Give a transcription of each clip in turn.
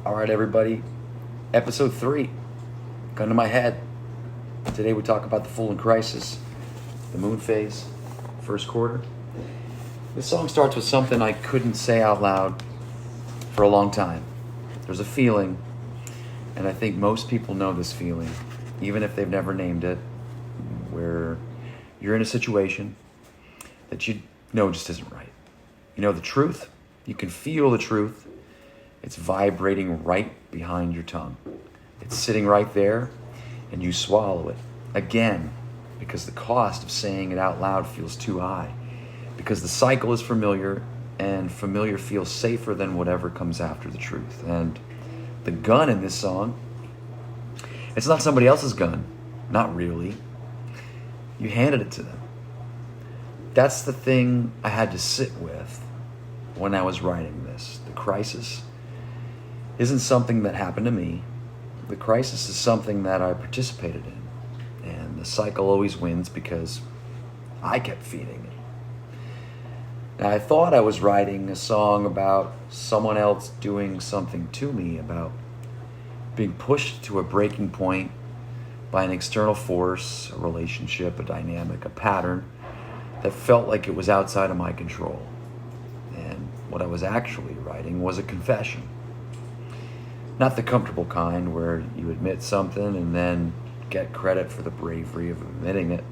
All right, everybody. Episode 3. Gun to my head. Today we talk about the full moon crisis, the moon phase, first quarter. This song starts with something I couldn't say out loud for a long time. There's a feeling, and I think most people know this feeling, even if they've never named it, where you're in a situation that you know just isn't right. You know the truth. You can feel the truth. It's vibrating right behind your tongue. It's sitting right there, and you swallow it. Again, because the cost of saying it out loud feels too high. Because the cycle is familiar, and familiar feels safer than whatever comes after the truth. And the gun in this song, it's not somebody else's gun. Not really. You handed it to them. That's the thing I had to sit with when I was writing this. The crisis isn't something that happened to me. The crisis is something that I participated in. And the cycle always wins because I kept feeding it. Now, I thought I was writing a song about someone else doing something to me, about being pushed to a breaking point by an external force, a relationship, a dynamic, a pattern that felt like it was outside of my control. And what I was actually writing was a confession. Not the comfortable kind where you admit something and then get credit for the bravery of admitting it.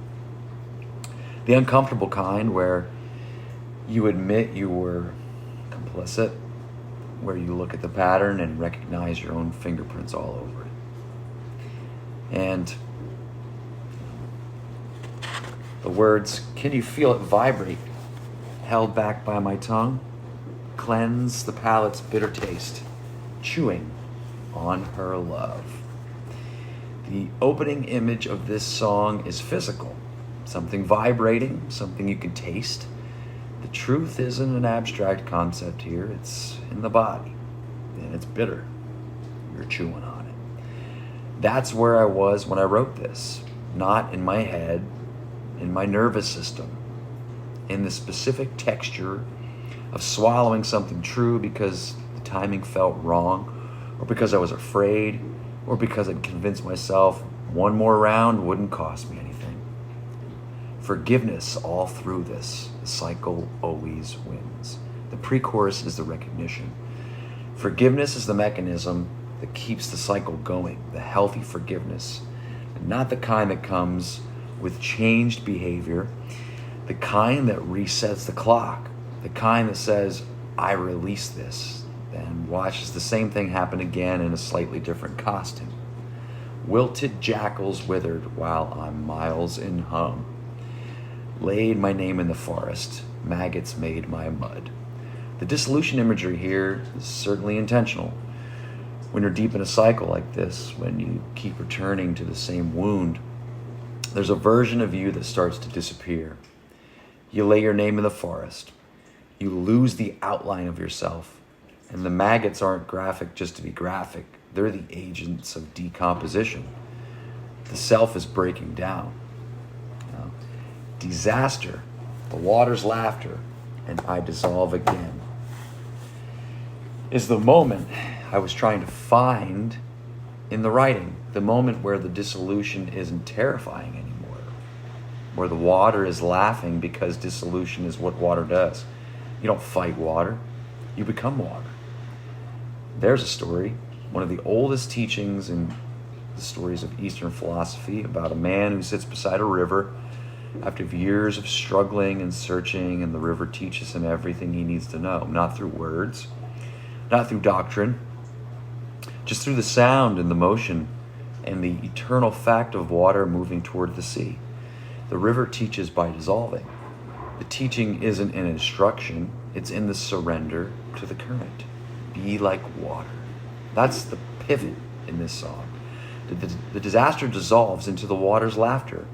The uncomfortable kind where you admit you were complicit, where you look at the pattern and recognize your own fingerprints all over it. And the words, "Can you feel it vibrate?" held back by my tongue, cleanse the palate's bitter taste, chewing on her love. The opening image of this song is physical, something vibrating, something you can taste. The truth isn't an abstract concept here, it's in the body, and it's bitter. You're chewing on it. That's where I was when I wrote this, not in my head, in my nervous system, in the specific texture of swallowing something true because the timing felt wrong, or because I was afraid, or because I'd convinced myself one more round wouldn't cost me anything. Forgiveness all through this. The cycle always wins. The pre-chorus is the recognition. Forgiveness is the mechanism that keeps the cycle going, the healthy forgiveness, and not the kind that comes with changed behavior, the kind that resets the clock, the kind that says, I release this, and watches the same thing happen again in a slightly different costume. Wilted jackals withered while I'm miles in hum. Laid my name in the forest, maggots made my mud. The dissolution imagery here is certainly intentional. When you're deep in a cycle like this, when you keep returning to the same wound, there's a version of you that starts to disappear. You lay your name in the forest. You lose the outline of yourself. And the maggots aren't graphic just to be graphic. They're the agents of decomposition. The self is breaking down. Disaster, the water's laughter, and I dissolve again, is the moment I was trying to find in the writing. The moment where the dissolution isn't terrifying anymore. Where the water is laughing because dissolution is what water does. You don't fight water, you become water. There's a story, one of the oldest teachings in the stories of Eastern philosophy, about a man who sits beside a river after years of struggling and searching, and the river teaches him everything he needs to know, not through words, not through doctrine, just through the sound and the motion and the eternal fact of water moving toward the sea. The river teaches by dissolving. The teaching isn't in instruction, it's in the surrender to the current. Be like water. That's the pivot in this song. The disaster dissolves into the water's laughter.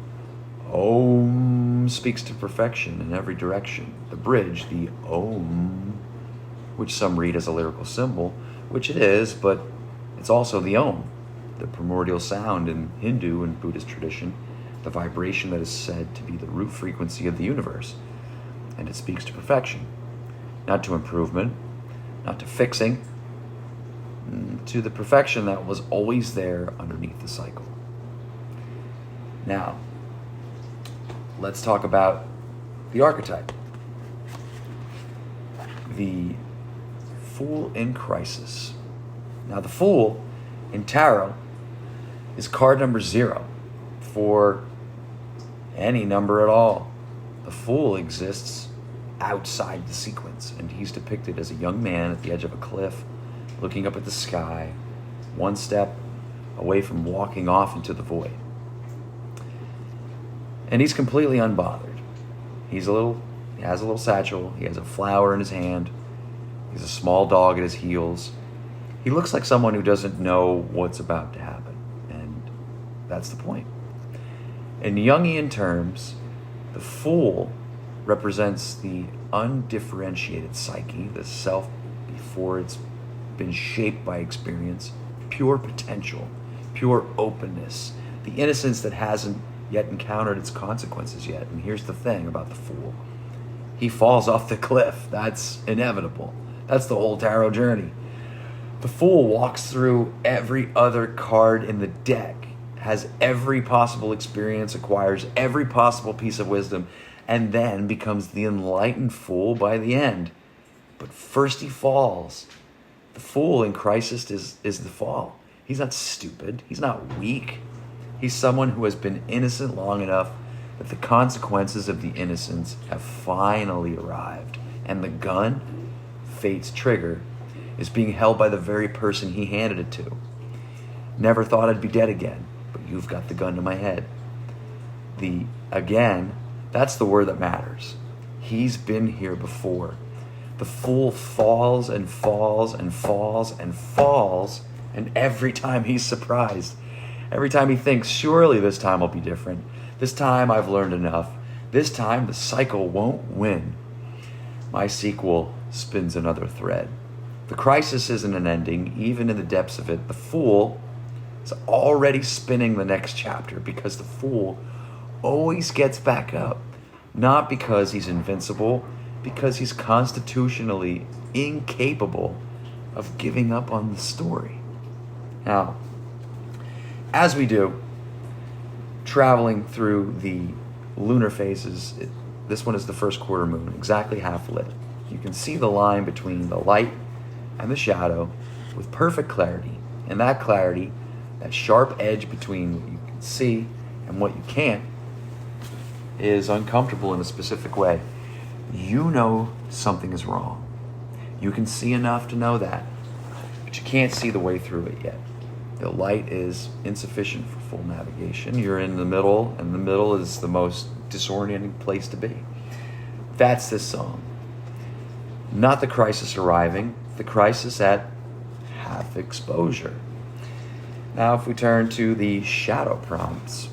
Om speaks to perfection in every direction. The bridge, the Om, which some read as a lyrical symbol, which it is, but it's also the Om, the primordial sound in Hindu and Buddhist tradition, the vibration that is said to be the root frequency of the universe. And it speaks to perfection, not to improvement, not to fixing, to the perfection that was always there underneath the cycle. Now, let's talk about the archetype. The Fool in Crisis. Now, the Fool in Tarot is card number 0 for any number at all. The Fool exists outside the sequence, and he's depicted as a young man at the edge of a cliff, looking up at the sky, one step away from walking off into the void. And he's completely unbothered. He has a little satchel, he has a flower in his hand, he's a small dog at his heels. He looks like someone who doesn't know what's about to happen, and that's the point. In Jungian terms, the Fool represents the undifferentiated psyche, the self before it's been shaped by experience, pure potential, pure openness, the innocence that hasn't yet encountered its consequences yet. And here's the thing about the Fool. He falls off the cliff. That's inevitable. That's the whole tarot journey. The Fool walks through every other card in the deck, has every possible experience, acquires every possible piece of wisdom, and then becomes the enlightened Fool by the end. But first he falls. The Fool in Crisis is the fall. He's not stupid. He's not weak. He's someone who has been innocent long enough that the consequences of the innocence have finally arrived. And the gun, fate's trigger, is being held by the very person he handed it to. Never thought I'd be dead again, but you've got the gun to my head. The again, that's the word that matters. He's been here before. The Fool falls and falls and falls and falls, and every time he's surprised. Every time he thinks, surely this time will be different. This time I've learned enough. This time the cycle won't win. My sequel spins another thread. The crisis isn't an ending. Even in the depths of it, the Fool is already spinning the next chapter, because the Fool always gets back up. Not because he's invincible, because he's constitutionally incapable of giving up on the story. Now, as we do, traveling through the lunar phases, this one is the first quarter moon, exactly half lit. You can see the line between the light and the shadow with perfect clarity. And that clarity, that sharp edge between what you can see and what you can't, is uncomfortable in a specific way. You know something is wrong. You can see enough to know that, but you can't see the way through it yet. The light is insufficient for full navigation. You're in the middle, and the middle is the most disorienting place to be. That's this song. Not the crisis arriving, the crisis at half exposure. Now, if we turn to the shadow prompts.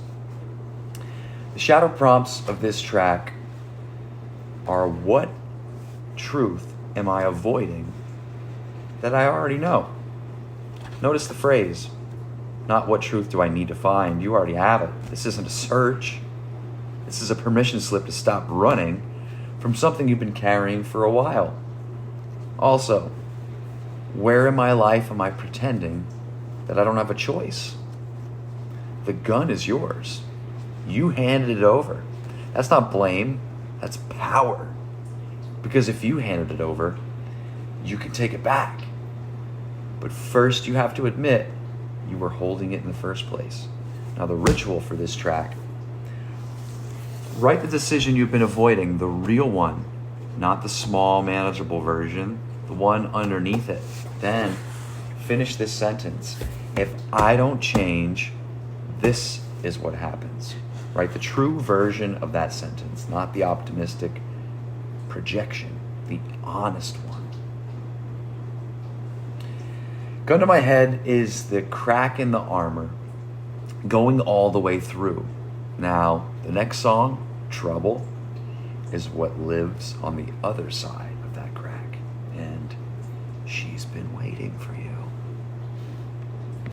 The shadow prompts of this track are: what truth am I avoiding that I already know? Notice the phrase, not what truth do I need to find. You already have it. This isn't a search. This is a permission slip to stop running from something you've been carrying for a while. Also, where in my life am I pretending that I don't have a choice? The gun is yours. You handed it over. That's not blame. That's power. Because if you handed it over, you can take it back. But first you have to admit you were holding it in the first place. Now, the ritual for this track: write the decision you've been avoiding, the real one, not the small, manageable version, the one underneath it. Then finish this sentence: if I don't change, this is what happens. Write the true version of that sentence, not the optimistic projection, the honest one. Gun to my head is the crack in the armor going all the way through. Now, the next song, Trouble, is what lives on the other side of that crack. And she's been waiting for